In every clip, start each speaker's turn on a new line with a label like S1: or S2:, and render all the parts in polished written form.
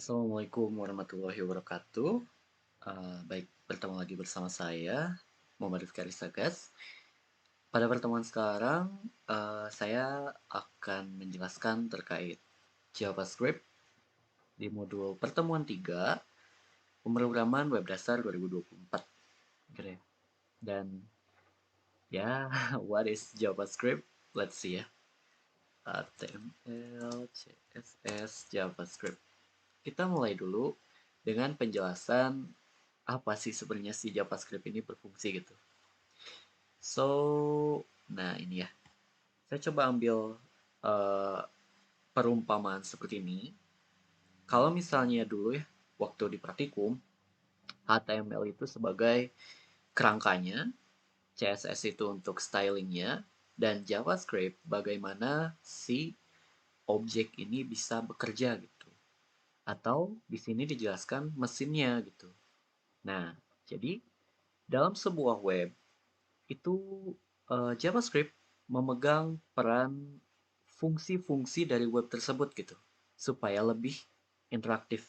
S1: Assalamualaikum warahmatullahi wabarakatuh. Baik, bertemu lagi bersama saya, Muhammad Rifki Arisagas. Pada pertemuan sekarang, saya akan menjelaskan terkait JavaScript di modul pertemuan 3, pemrograman web dasar 2024. Oke. Dan ya, what is JavaScript? Let's see ya. HTML, CSS, JavaScript. Kita mulai dulu dengan penjelasan apa sih sebenarnya si JavaScript ini berfungsi gitu. So, nah ini ya. Saya coba ambil uh, perumpamaan seperti ini. Kalau misalnya dulu ya, waktu di praktikum, HTML itu sebagai kerangkanya, CSS itu untuk stylingnya, dan JavaScript bagaimana si objek ini bisa bekerja gitu. Atau di sini dijelaskan mesinnya gitu. Nah, jadi dalam sebuah web itu JavaScript memegang peran fungsi-fungsi dari web tersebut gitu, supaya lebih interaktif.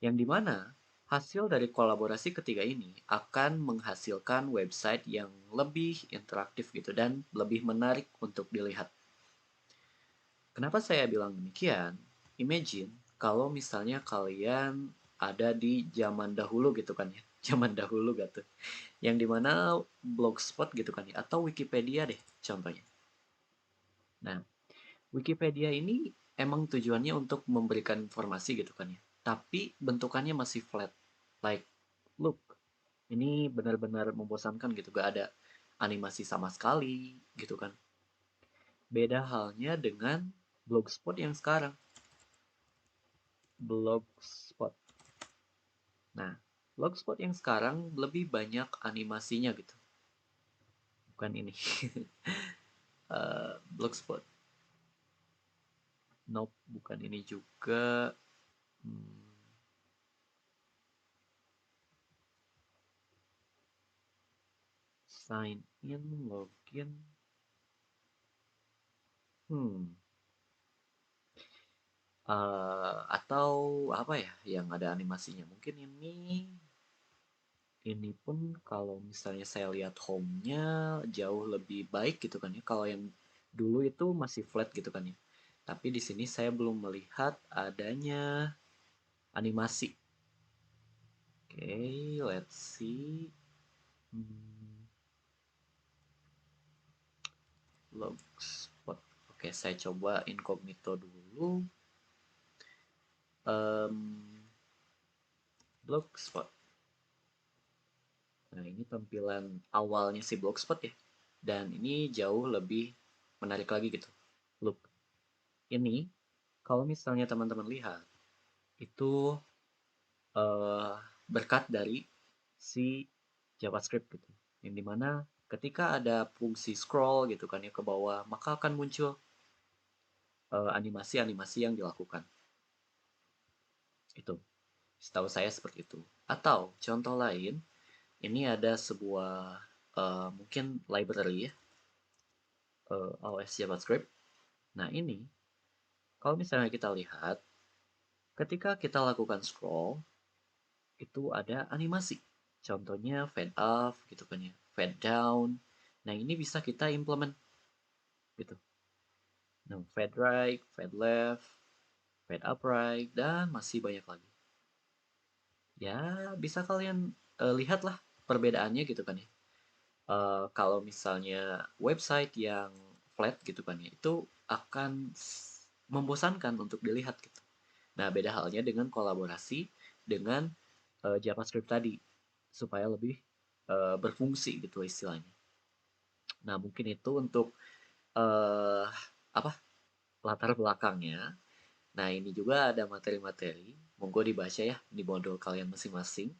S1: Yang dimana hasil dari kolaborasi ketiga ini akan menghasilkan website yang lebih interaktif gitu dan lebih menarik untuk dilihat. Kenapa saya bilang demikian? Imagine kalau misalnya kalian ada di zaman dahulu gitu kan ya, zaman dahulu gitu, yang dimana blogspot gitu kan ya, atau Wikipedia deh contohnya. Nah, Wikipedia ini emang tujuannya untuk memberikan informasi gitu kan ya, tapi bentukannya masih flat. Like, look, ini benar-benar membosankan gitu, gak ada animasi sama sekali gitu kan. Beda halnya dengan blogspot yang sekarang. Blogspot. Nah, blogspot yang sekarang lebih banyak animasinya gitu. Bukan ini. Blogspot. Nope, bukan ini juga. Hmm, sign in, login. Hmm. Atau apa ya yang ada animasinya? Mungkin ini pun kalau misalnya saya lihat home-nya jauh lebih baik gitu kan ya. Kalau yang dulu itu masih flat gitu kan ya. Tapi di sini saya belum melihat adanya animasi. Oke, let's see. Hmm, Blogspot. Oke, saya coba incognito dulu. Em, Blogspot. Nah, ini tampilan awalnya si Blogspot ya. Dan ini jauh lebih menarik lagi gitu. Look, ini kalau misalnya teman-teman lihat, itu eh, berkat dari si JavaScript gitu. Yang dimana ketika ada fungsi scroll gitu kan ya ke bawah, maka akan muncul animasi-animasi yang dilakukan. Itu, setahu saya seperti itu. Atau contoh lain, ini ada sebuah mungkin library ya, OS JavaScript. Nah ini, kalau misalnya kita lihat, ketika kita lakukan scroll, itu ada animasi. Contohnya fade up gitu kan ya, fade down. Nah ini bisa kita implement gitu. Nah, fade right, fade left, fade upright, dan masih banyak lagi. Ya, bisa kalian lihat lah perbedaannya gitu kan ya. Kalau misalnya website yang flat gitu kan ya, itu akan membosankan untuk dilihat gitu. Nah, beda halnya dengan kolaborasi dengan JavaScript tadi supaya lebih berfungsi gitu istilahnya. Nah, mungkin itu untuk uh, apa latar belakangnya. Nah, ini juga ada materi-materi. Monggo dibaca ya di modul kalian masing-masing.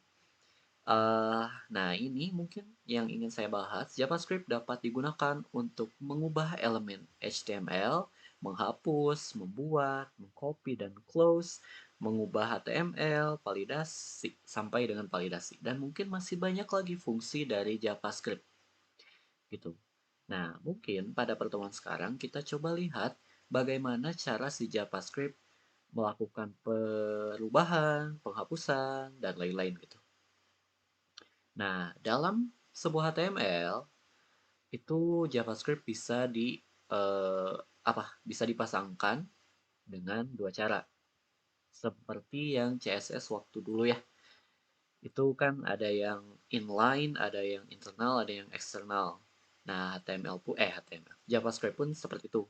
S1: Nah, ini mungkin yang ingin saya bahas. JavaScript dapat digunakan untuk mengubah elemen HTML, menghapus, membuat, mengcopy dan close, mengubah HTML, validasi, sampai dengan validasi. Dan mungkin masih banyak lagi fungsi dari JavaScript gitu. Nah, mungkin pada pertemuan sekarang kita coba lihat bagaimana cara si JavaScript melakukan perubahan, penghapusan, dan lain-lain gitu. Nah, dalam sebuah HTML itu JavaScript bisa eh, bisa dipasangkan dengan dua cara. Seperti yang CSS waktu dulu ya. Itu kan ada yang inline, ada yang internal, ada yang eksternal. Nah, HTML, JavaScript pun seperti itu.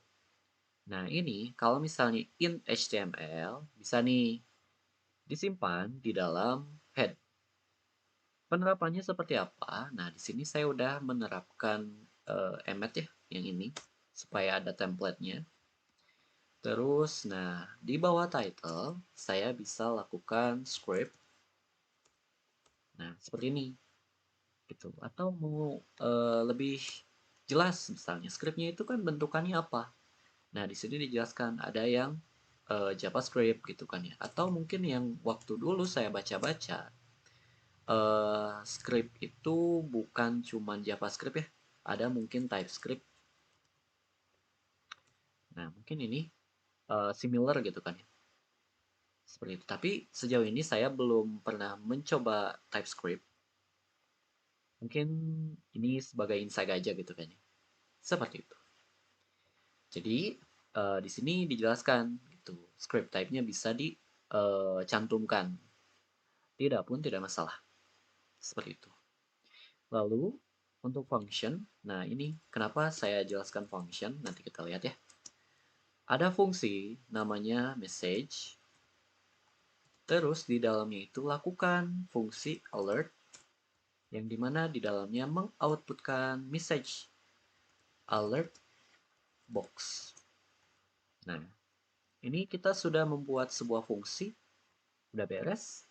S1: Nah, ini kalau misalnya in HTML bisa nih disimpan di dalam head. Penerapannya seperti apa? Nah, di sini saya udah menerapkan emet ya, yang ini supaya ada template-nya. Terus, nah, di bawah title saya bisa lakukan script. Nah, seperti ini gitu. Atau mau lebih jelas misalnya scriptnya itu kan bentukannya apa? Nah, di sini dijelaskan ada yang JavaScript gitu kan ya. Atau mungkin yang waktu dulu saya baca-baca script itu bukan cuman JavaScript ya. Ada mungkin TypeScript. Nah, mungkin ini similar gitu kan ya. Seperti itu. Tapi sejauh ini saya belum pernah mencoba TypeScript. Mungkin ini sebagai insight aja gitu kan ya. Seperti itu. Jadi di sini dijelaskan gitu. Script type-nya bisa dicantumkan. Tidak pun tidak masalah. Seperti itu. Lalu untuk function, nah ini kenapa saya jelaskan function, nanti kita lihat ya. Ada fungsi namanya message, terus di dalamnya itu lakukan fungsi alert, yang dimana di dalamnya mengoutputkan message alert box. Nah, ini kita sudah membuat sebuah fungsi, udah beres.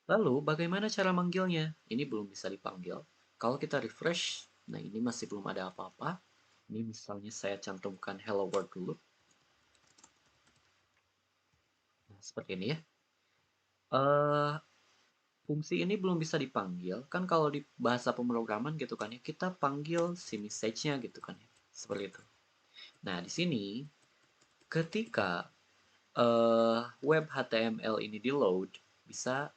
S1: Lalu bagaimana cara manggilnya? Ini belum bisa dipanggil. Kalau kita refresh, nah ini masih belum ada apa-apa. Ini misalnya saya cantumkan hello world dulu. Nah, seperti ini ya. Eh, fungsi ini belum bisa dipanggil. Kan kalau di bahasa pemrograman gitu kan ya, kita panggil si message-nya gitu kan ya. Seperti itu. Nah, di sini ketika web HTML ini di load, bisa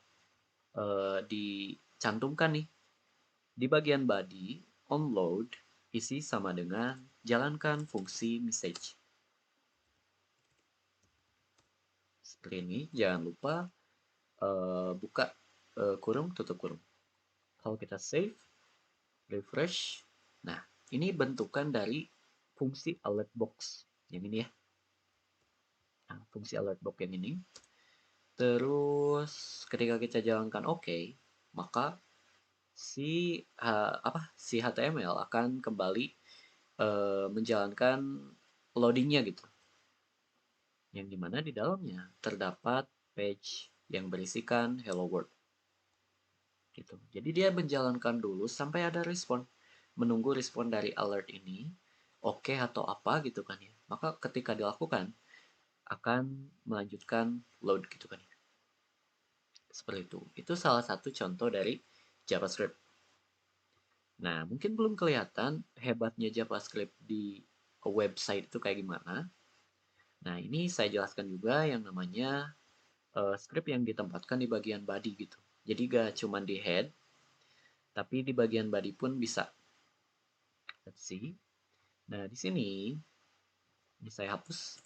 S1: dicantumkan nih di bagian body on load isi sama dengan jalankan fungsi message. Seperti ini, jangan lupa buka kurung, tutup kurung. Kalau kita save, refresh, nah ini bentukan dari fungsi alert box yang ini ya. Nah, fungsi alert box yang ini. Terus ketika kita jalankan OK, maka si HTML akan kembali menjalankan loadingnya gitu. Yang dimana di dalamnya terdapat page yang berisikan hello world. Gitu. Jadi dia menjalankan dulu sampai ada respon. Menunggu respon dari alert ini, oke okay atau apa gitu kan ya. Maka ketika dilakukan, akan melanjutkan load gitu kan ya. Seperti itu. Itu salah satu contoh dari JavaScript. Nah, mungkin belum kelihatan hebatnya JavaScript di website itu kayak gimana. Nah, ini saya jelaskan juga yang namanya script yang ditempatkan di bagian body gitu. Jadi gak cuma di head, tapi di bagian body pun bisa. Let's see. Nah, di sini ini saya hapus.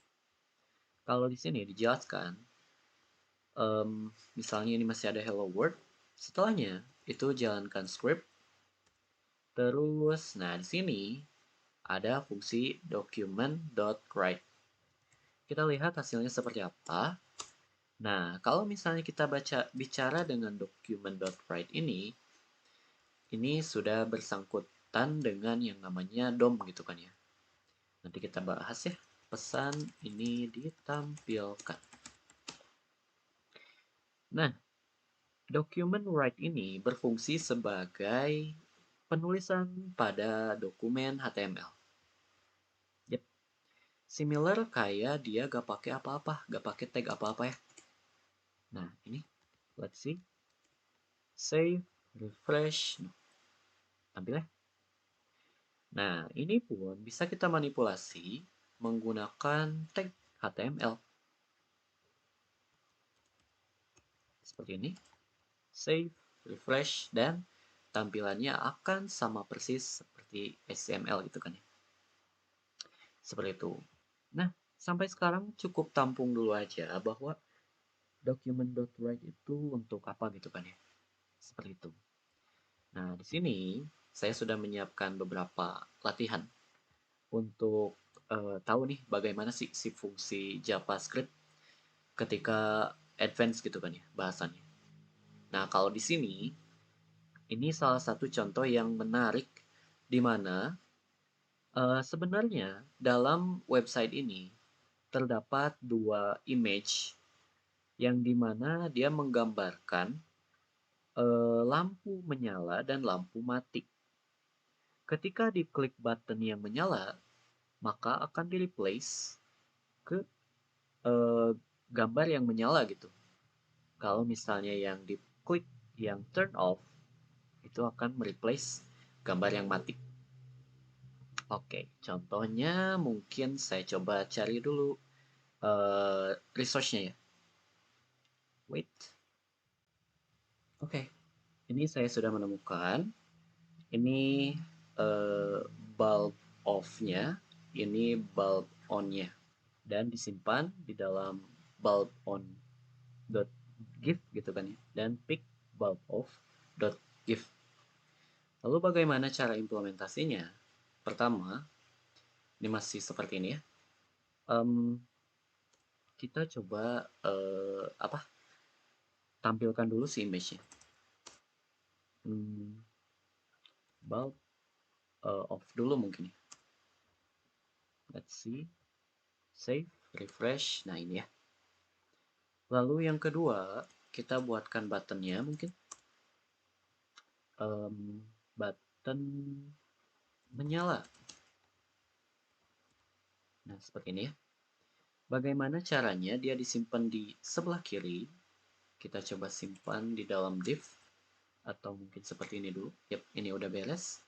S1: Kalau di sini dijelaskan, misalnya ini masih ada hello world, setelahnya itu jalankan script. Terus, nah di sini ada fungsi document.write. Kita lihat hasilnya seperti apa. Nah, kalau misalnya kita bicara dengan document.write ini sudah bersangkutan dengan yang namanya DOM gitu kan ya. Nanti kita bahas ya. Pesan ini ditampilkan. Nah, document write ini berfungsi sebagai penulisan pada dokumen HTML. Yep. Similar kayak dia gak pakai apa-apa, gak pakai tag apa-apa ya. Nah, ini let's see. Save, refresh. Nah, tampil ya. Nah, ini pun bisa kita manipulasi menggunakan tag HTML. seperti ini, save, refresh, dan tampilannya akan sama persis seperti HTML gitu kan ya. Seperti itu. Nah, sampai sekarang cukup tampung dulu aja bahwa document.write itu untuk apa gitu kan ya. Seperti itu. Nah, di sini saya sudah menyiapkan beberapa latihan untuk tahu nih bagaimana sih si fungsi JavaScript ketika advance gitu kan ya bahasannya. Nah, kalau di sini ini salah satu contoh yang menarik di mana sebenarnya dalam website ini terdapat dua image yang dimana dia menggambarkan lampu menyala dan lampu mati. Ketika diklik button yang menyala, maka akan di-replace ke eh, gambar yang menyala gitu. Kalau misalnya yang diklik yang turn off, itu akan mereplace gambar yang mati. Oke, contohnya mungkin saya coba cari dulu resource-nya ya. Wait. Oke, ini saya sudah menemukan. Ini bulb off-nya, ini bulb on-nya. Dan disimpan di dalam bulb on.gif gitu kan ya. Dan pick bulb off.gif. Lalu bagaimana cara implementasinya? Pertama, ini masih seperti ini ya. Kita coba tampilkan dulu si image-nya. Bulb off dulu mungkin ya. Let's see. Save, refresh. Nah ini ya. Lalu yang kedua, kita buatkan buttonnya mungkin. Button menyala. Nah seperti ini ya. Bagaimana caranya dia disimpan di sebelah kiri. Kita coba simpan di dalam div. Atau mungkin seperti ini dulu. Yap, ini udah beres.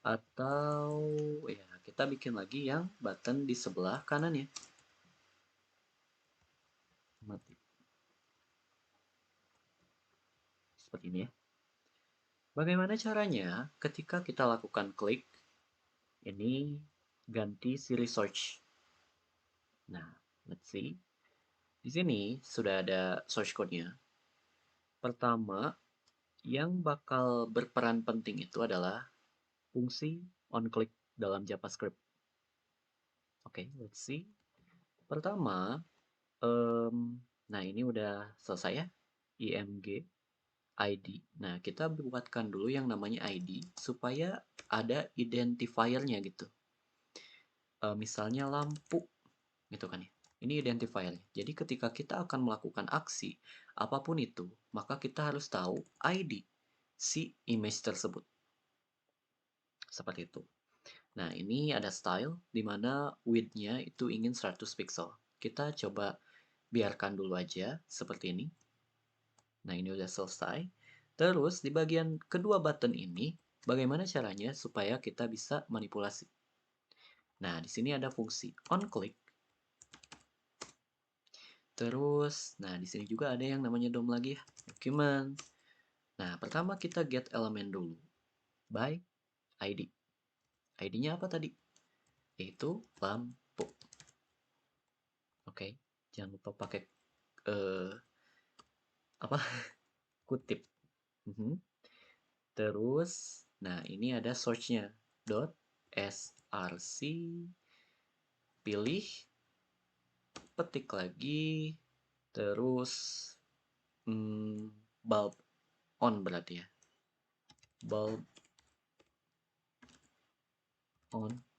S1: Atau ya kita bikin lagi yang button di sebelah kanan ya. Mati. Seperti ini ya. Bagaimana caranya ketika kita lakukan klik, ini ganti si resource. Nah, let's see. Di sini sudah ada source code-nya. Pertama, yang bakal berperan penting itu adalah fungsi onClick dalam JavaScript. Oke, let's see. Pertama, nah ini udah selesai ya. IMG ID. Nah, kita buatkan dulu yang namanya ID supaya ada identifiernya gitu. Misalnya lampu, gitu kan ya. Ini identifiernya. Jadi ketika kita akan melakukan aksi, apapun itu, maka kita harus tahu ID si image tersebut. Seperti itu. Nah, ini ada style, di mana width-nya itu ingin 100 pixel. Kita coba biarkan dulu aja, seperti ini. Nah, ini udah selesai. Terus, di bagian kedua button ini, bagaimana caranya supaya kita bisa manipulasi. Nah, di sini ada fungsi onClick. Terus, nah di sini juga ada yang namanya DOM lagi ya, document. Nah, pertama kita get elemen dulu, by ID. ID-nya apa tadi? Yaitu lampu. Oke, jangan lupa pakai apa kutip. Terus, nah ini ada source-nya, .src, pilih, petik lagi, terus bulb on berarti ya, bulb on.gif.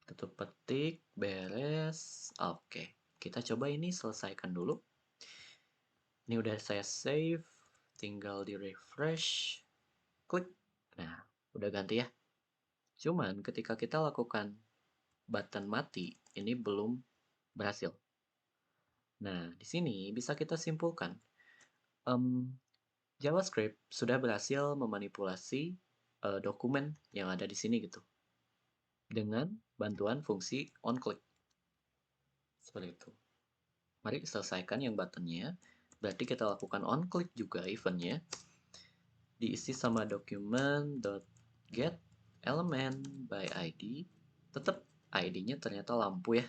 S1: Tutup petik, beres. Oke, kita coba ini selesaikan dulu. Ini udah saya save, tinggal di refresh, klik. Nah, udah ganti ya. Cuman ketika kita lakukan button mati, ini belum berhasil. Nah, di sini bisa kita simpulkan. JavaScript sudah berhasil memanipulasi dokumen yang ada di sini gitu. Dengan bantuan fungsi onClick. Seperti itu. Mari selesaikan yang buttonnya. Berarti kita lakukan on click juga eventnya. Diisi sama document.get element by id. Tetap id-nya ternyata lampu ya.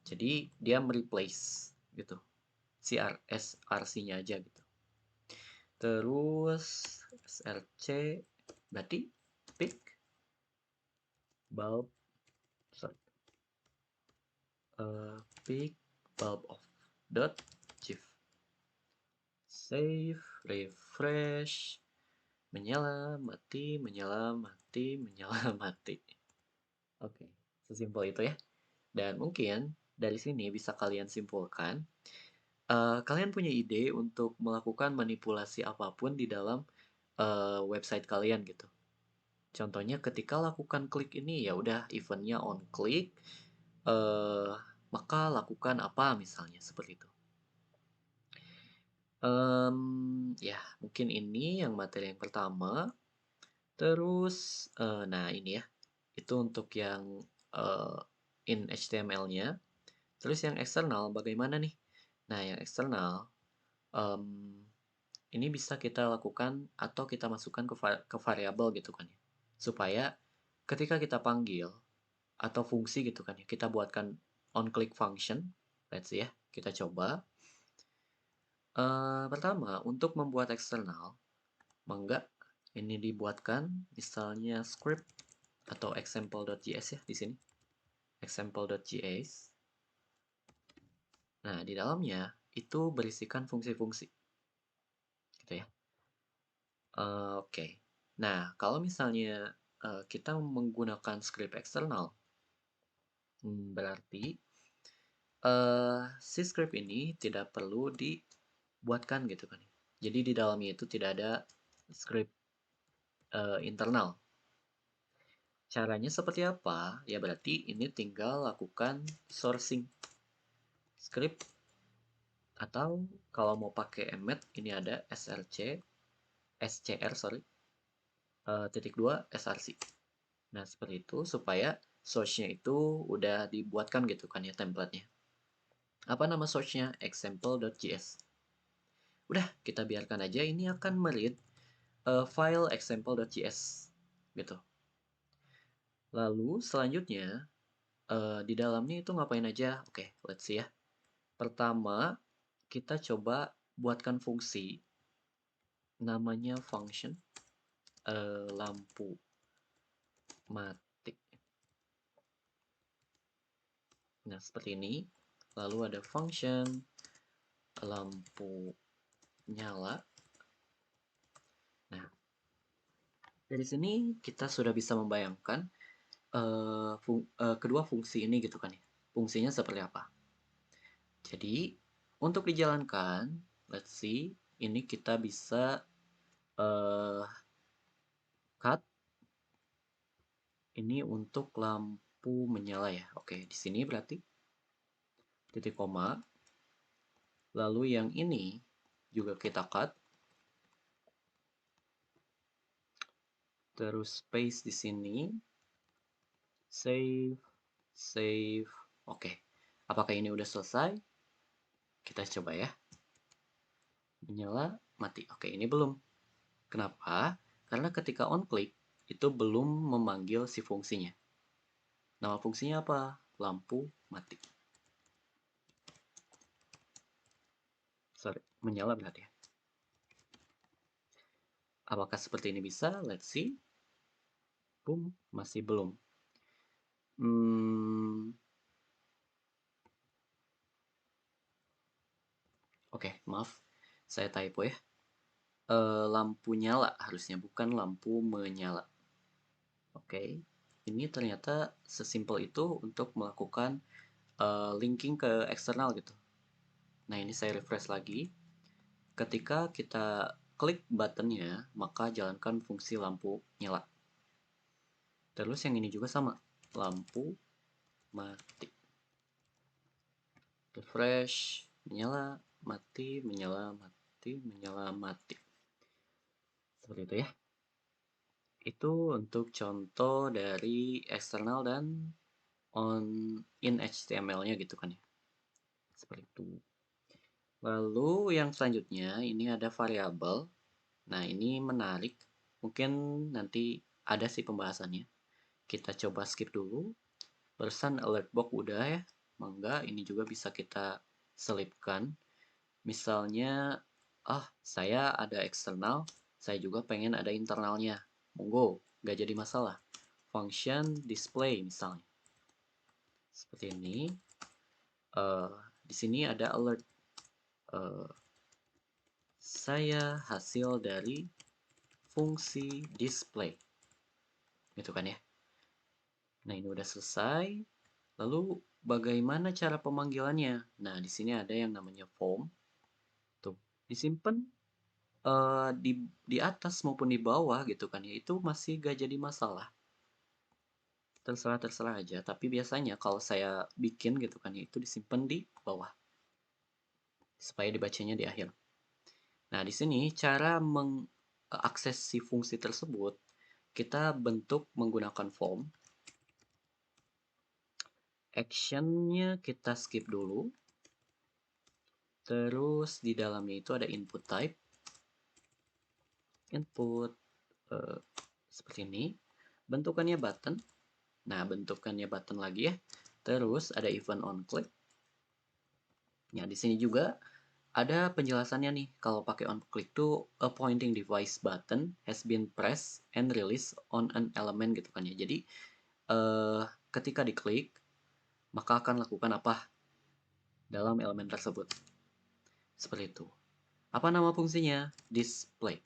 S1: Jadi dia mereplace gitu. Si src-nya aja gitu. Terus src berarti pick bulb, sorry, pick bulb of dot gif. Save, refresh, menyala, mati, menyala, mati, menyala, mati. Oke, sesimpel itu ya. Dan mungkin dari sini bisa kalian simpulkan, kalian punya ide untuk melakukan manipulasi apapun di dalam website kalian gitu. Contohnya ketika lakukan klik ini ya udah eventnya on click, eh, maka lakukan apa misalnya seperti itu. Ya mungkin ini yang materi yang pertama. Terus, nah ini ya, itu untuk yang in HTML-nya. Terus yang eksternal bagaimana nih? Nah yang eksternal, em, ini bisa kita lakukan atau kita masukkan ke variabel gitu kan ya. Supaya ketika kita panggil atau fungsi gitu kan ya, kita buatkan on click function. Let's see ya, kita coba. Pertama, untuk membuat eksternal, mangga ini dibuatkan misalnya script atau example.js ya di sini. Example.js. Nah, di dalamnya itu berisikan fungsi-fungsi. Gitu ya. Oke. Nah, kalau misalnya kita menggunakan script eksternal, berarti si script ini tidak perlu dibuatkan gitu kan. Jadi di dalamnya itu tidak ada script internal. Caranya seperti apa? Ya berarti ini tinggal lakukan sourcing script atau kalau mau pakai emmet ini ada scr sorry titik 2 src. Nah seperti itu supaya source-nya itu udah dibuatkan gitu kan ya templatenya. Apa nama source-nya? Example.js. Udah kita biarkan aja ini akan meread file example.js gitu. Lalu selanjutnya di dalamnya itu ngapain aja? Oke, let's see ya. Pertama, kita coba buatkan fungsi namanya function lampu mati. Nah, seperti ini. Lalu ada function lampu nyala. Nah, dari sini kita sudah bisa membayangkan kedua fungsi ini gitu kan ya. Fungsinya seperti apa. Jadi, untuk dijalankan, let's see, ini kita bisa cut ini untuk lampu menyala ya. Oke, di sini berarti titik koma. Lalu yang ini juga kita cut. Terus space di sini. Save, save. Oke. Apakah ini udah selesai? Kita coba ya. Menyala, mati. Oke, ini belum. Kenapa? Karena ketika on click itu belum memanggil si fungsinya. Nama fungsinya apa? Lampu mati. Sorry, menyala berarti ya. Apakah seperti ini bisa? Let's see. Boom, masih belum. Oke, maaf. Saya typo ya. Lampu nyala harusnya, bukan lampu menyala. Oke, ini ternyata sesimpel itu untuk melakukan linking ke eksternal gitu. Nah, ini saya refresh lagi. Ketika kita klik buttonnya, maka jalankan fungsi lampu nyala. Terus yang ini juga sama, lampu mati. Refresh, menyala, mati, menyala, mati, menyala, mati. Seperti itu ya. Itu untuk contoh dari eksternal dan in HTML-nya gitu kan ya. Seperti itu. Lalu yang selanjutnya ini ada variabel. Nah, ini menarik. Mungkin nanti ada sih pembahasannya. Kita coba skip dulu. Barusan alert box udah ya. Mangga, ini juga bisa kita selipkan. Misalnya, saya ada eksternal, saya juga pengen ada internalnya. Monggo, nggak jadi masalah. Function display misalnya. Seperti ini. Di sini ada alert. Saya hasil dari fungsi display. Gitu kan ya. Nah, ini udah selesai. Lalu bagaimana cara pemanggilannya? Nah, di sini ada yang namanya form. Tuh, disimpan di atas maupun di bawah gitu kan ya. Itu masih gak jadi masalah. Terserah aja. Tapi biasanya kalau saya bikin gitu kan ya, itu disimpan di bawah. Supaya dibacanya di akhir. Nah, di sini cara mengakses si fungsi tersebut, kita bentuk menggunakan form. Actionnya kita skip dulu. Terus di dalamnya itu ada input type. Input seperti ini. Bentukannya button. Nah, bentukannya button lagi ya. Terus ada event on click. Nah, di sini juga ada penjelasannya nih. Kalau pakai on click tuh a pointing device button has been pressed and released on an element gitu kan ya. Jadi ketika diklik maka akan lakukan apa dalam elemen tersebut. Seperti itu. Apa nama fungsinya? Display.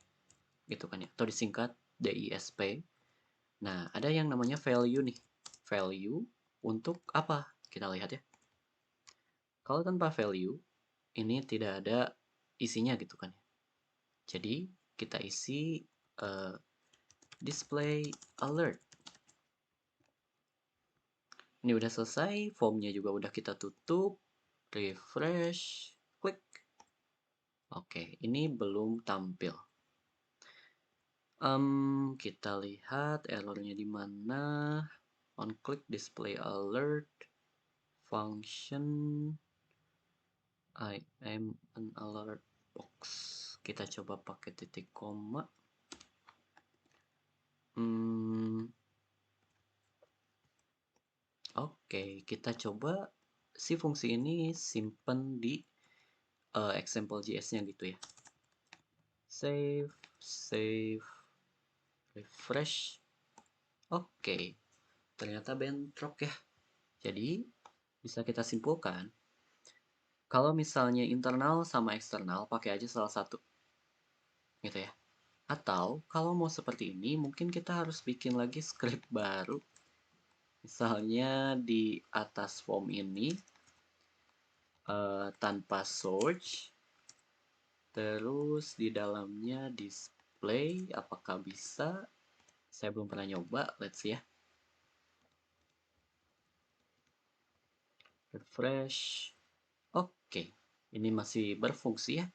S1: Gitu kan ya. Atau disingkat DISP. Nah, ada yang namanya value nih. Value untuk apa? Kita lihat ya. Kalau tanpa value, ini tidak ada isinya gitu kan ya. Jadi, kita isi display alert. Ini udah selesai, formnya juga udah kita tutup. Refresh, klik. Oke, ini belum tampil. Kita lihat errornya di mana. On click display alert function I am an alert box. Kita coba pakai titik koma. Oke, kita coba si fungsi ini simpen di example.js-nya gitu ya. Save, refresh. Oke, ternyata bentrok ya. Jadi, bisa kita simpulkan, kalau misalnya internal sama eksternal, pakai aja salah satu. Gitu ya. Atau, kalau mau seperti ini, mungkin kita harus bikin lagi script baru. Misalnya di atas form ini, tanpa search, terus di dalamnya display, apakah bisa? Saya belum pernah nyoba, let's see ya. Refresh. Oke, ini masih berfungsi ya.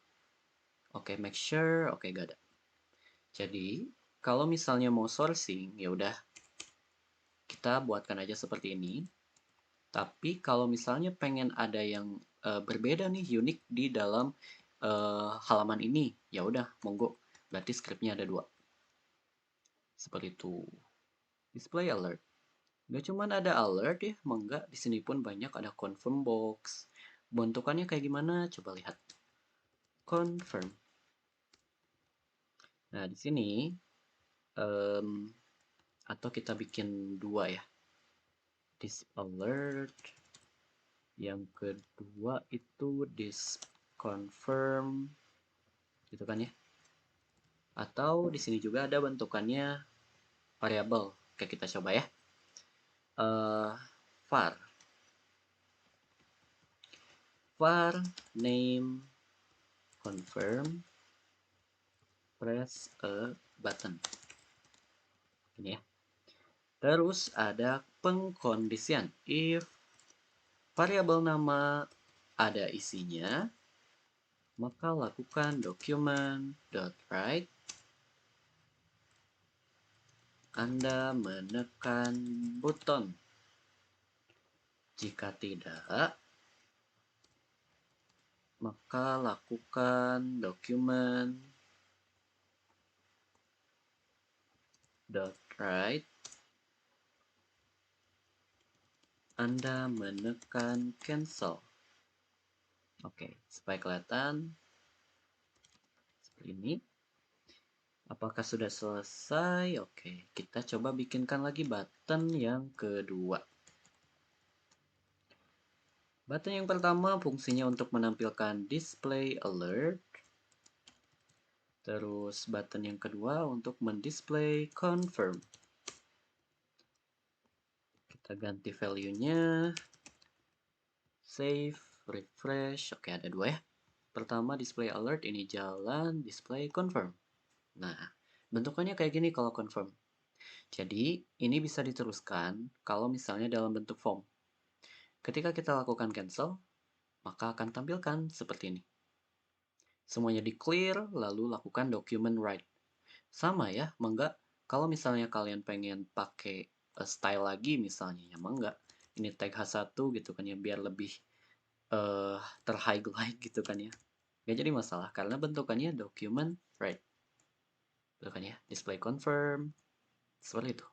S1: Oke, make sure, oke gak ada. Jadi, kalau misalnya mau sourcing, ya udah kita buatkan aja seperti ini. Tapi kalau misalnya pengen ada yang berbeda nih, unik di dalam halaman ini, ya udah, monggo. Berarti scriptnya ada dua. Seperti itu. Display alert. Gak cuman ada alert ya, mangga. Di sini pun banyak ada confirm box. Bentukannya kayak gimana? Coba lihat. Confirm. Nah, di sini atau kita bikin dua ya. This alert. Yang kedua itu this confirm. Gitu kan ya. Atau di sini juga ada bentukannya variabel. Oke, kita coba ya. Var name confirm press a button. Ini ya. Terus ada pengkondisian. If variabel nama ada isinya, maka lakukan document.write. Anda menekan button. Jika tidak, maka lakukan dokumen .write. Anda menekan cancel. Oke, supaya kelihatan seperti ini. Apakah sudah selesai? Oke, kita coba bikinkan lagi button yang kedua. Button yang pertama fungsinya untuk menampilkan display alert. Terus button yang kedua untuk mendisplay confirm. Kita ganti value-nya. Save, refresh. Oke, ada dua ya. Pertama display alert, ini jalan, display confirm. Nah, bentukannya kayak gini kalau confirm. Jadi, ini bisa diteruskan kalau misalnya dalam bentuk form. Ketika kita lakukan cancel, maka akan tampilkan seperti ini. Semuanya di clear, lalu lakukan document write. Sama ya, mangga. Kalau misalnya kalian pengen pakai style lagi misalnya, ya mangga. Ini tag H1 gitu kan ya, biar lebih terhighlight gitu kan ya. Gak jadi masalah, karena bentukannya document write. Kan ya, display confirm, seperti itu.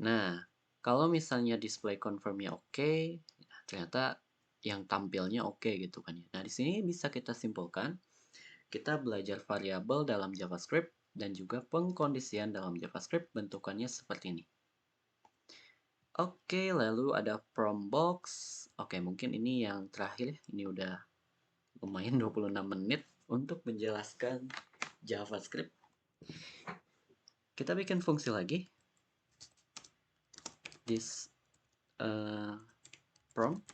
S1: Nah, kalau misalnya display confirmnya oke, ternyata yang tampilnya oke gitu kan ya. Nah, di sini bisa kita simpulkan, kita belajar variabel dalam JavaScript dan juga pengkondisian dalam JavaScript bentukannya seperti ini. Oke, lalu ada prompt box. Oke, mungkin ini yang terakhir ya. Ini udah lumayan 26 menit untuk menjelaskan JavaScript. Kita bikin fungsi lagi. This prompt.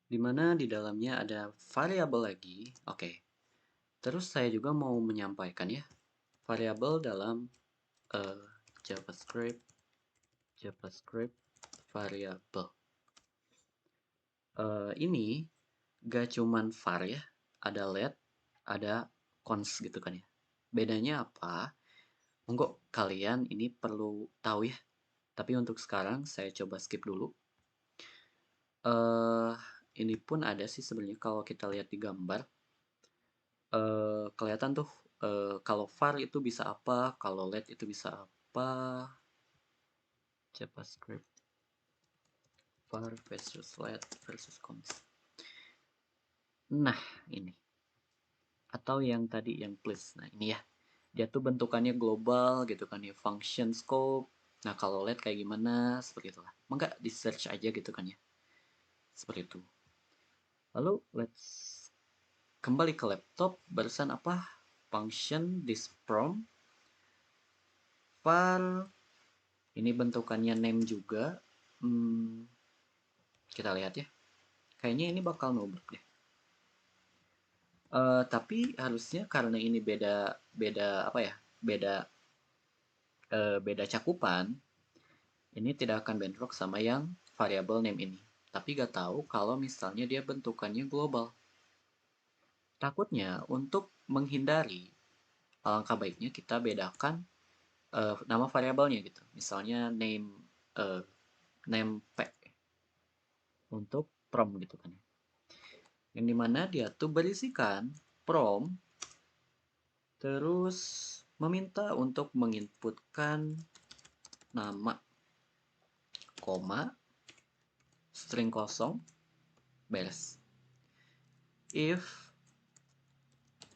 S1: Dimana di dalamnya ada variabel lagi. Oke. Terus saya juga mau menyampaikan ya, variabel dalam JavaScript variabel. Ini gak cuman var ya, ada let, ada const gitu kan ya. Bedanya apa? Monggo kalian ini perlu tahu ya. Tapi untuk sekarang saya coba skip dulu. Ini pun ada sih sebenarnya kalau kita lihat di gambar. Kelihatan tuh kalau var itu bisa apa, kalau let itu bisa apa. JavaScript var versus let versus const. Nah, ini. Atau yang tadi yang plus. Nah, ini ya. Dia tuh bentukannya global gitu kan ya, function scope. Nah, kalau let kayak gimana? Seperti itulah. Maka di search aja gitu kan ya. Seperti itu. Lalu let's kembali ke laptop. Barusan apa? Function this prompt var. Ini bentukannya name juga. Kita lihat ya. Kayaknya ini bakal nubruk deh. Tapi harusnya karena ini beda apa ya? Beda cakupan. Ini tidak akan bentrok sama yang variabel name ini. Tapi gak tahu kalau misalnya dia bentukannya global. Takutnya untuk menghindari, alangkah baiknya kita bedakan nama variabelnya gitu. Misalnya name p untuk prom gitu kan. Yang dimana dia tuh berisikan prom terus meminta untuk menginputkan nama, koma, string kosong, beres. If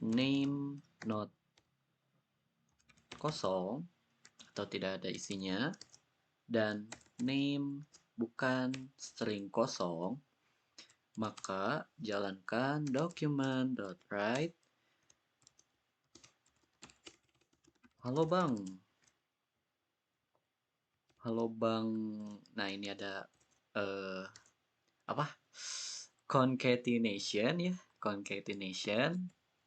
S1: name not kosong atau tidak ada isinya dan name bukan string kosong, maka jalankan document.write. Halo bang. Halo bang. Nah, ini ada apa? Concatenation ya. Concatenation.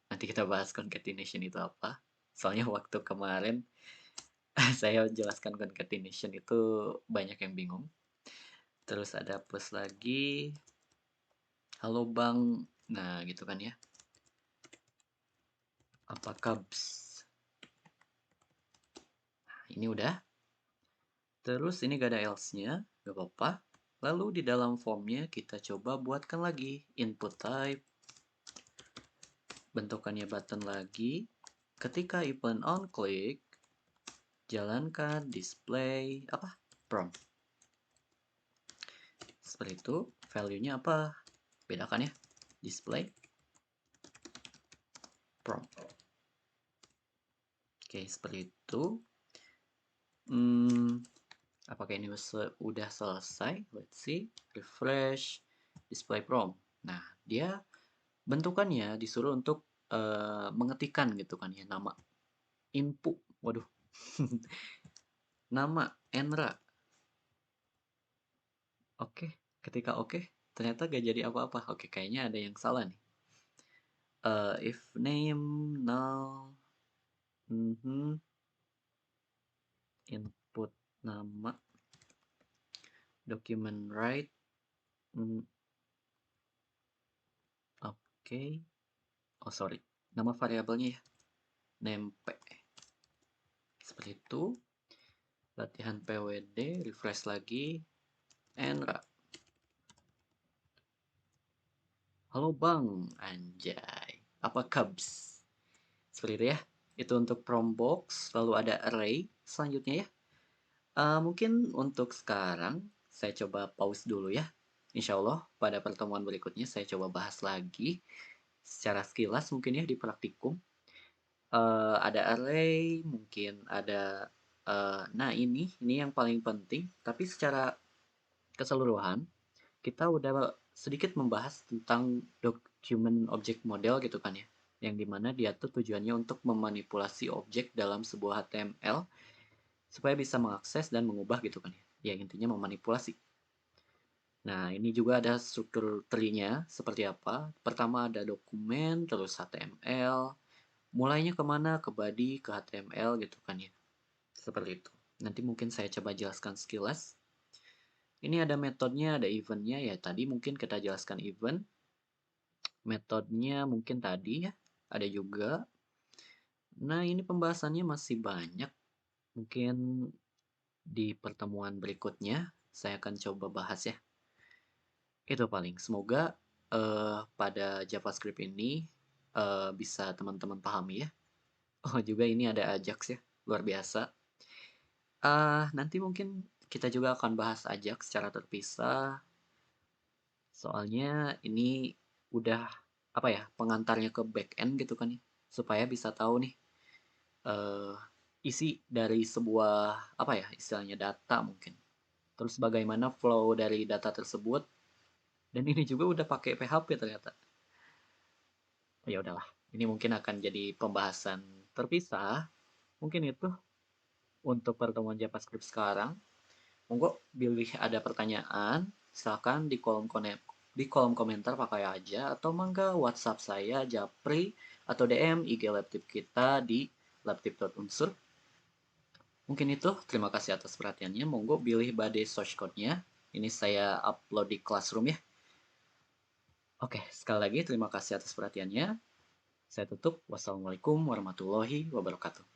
S1: Nanti kita bahas concatenation itu apa. Soalnya waktu kemarin saya jelaskan concatenation itu banyak yang bingung. Terus ada plus lagi. Halo bang. Nah, gitu kan ya. Apa kabs? Ini udah. Terus ini gak ada else-nya, gak apa-apa. Lalu di dalam formnya kita coba buatkan lagi input type, bentukannya button lagi. Ketika event on click, jalankan display apa? Prompt. Seperti itu. Value-nya apa? Bedakan ya. Display prompt. Oke, seperti itu. Apakah ini udah selesai? Let's see. Refresh. Display prompt. Nah, dia bentukannya disuruh untuk mengetikkan gitu kan ya, nama input. Waduh. Nama Enra. Oke, ketika oke, ternyata gak jadi apa-apa. Oke, kayaknya ada yang salah nih. If name null, input nama, document right, oke. Oh sorry, nama variabelnya ya, name p. Seperti itu. Latihan PWD, refresh lagi, Enra. Halo bang, anjay. Apa kabs? Seperti itu ya. Itu untuk prompt box, lalu ada array selanjutnya ya. Mungkin untuk sekarang saya coba pause dulu ya. Insya Allah pada pertemuan berikutnya saya coba bahas lagi secara sekilas mungkin ya di praktikum. Ada array, mungkin ada nah ini yang paling penting, tapi secara keseluruhan kita udah sedikit membahas tentang document object model gitu kan ya, yang dimana dia tuh tujuannya untuk memanipulasi objek dalam sebuah HTML supaya bisa mengakses dan mengubah gitu kan ya. Ya intinya memanipulasi. Nah, ini juga ada struktur tree-nya seperti apa. Pertama ada dokumen, terus HTML. Mulainya kemana? Ke body, ke HTML gitu kan ya. Seperti itu. Nanti mungkin saya coba jelaskan sekilas. Ini ada metodenya, ada eventnya ya. Tadi mungkin kita jelaskan event. Metodenya mungkin tadi ya. Ada juga. Nah, ini pembahasannya masih banyak. Mungkin di pertemuan berikutnya saya akan coba bahas ya. Itu paling. Semoga pada JavaScript ini bisa teman-teman pahami ya. Oh juga ini ada Ajax ya, luar biasa. Nanti mungkin kita juga akan bahas Ajax secara terpisah. Soalnya ini udah apa ya, pengantarnya ke backend gitu kan ya, supaya bisa tahu nih eh, isi dari sebuah apa ya, istilahnya data mungkin. Terus bagaimana flow dari data tersebut. Dan ini juga udah pakai PHP ternyata. Ya udahlah, ini mungkin akan jadi pembahasan terpisah. Mungkin itu untuk pertemuan JavaScript sekarang. Monggo pilih ada pertanyaan, silakan di kolom komentar pakai aja atau mangga WhatsApp saya Japri atau DM IG Labtip kita di labtip.unsur. Mungkin itu, terima kasih atas perhatiannya. Monggo pilih badai source code-nya. Ini saya upload di Classroom ya. Oke, sekali lagi terima kasih atas perhatiannya. Saya tutup. Wassalamualaikum warahmatullahi wabarakatuh.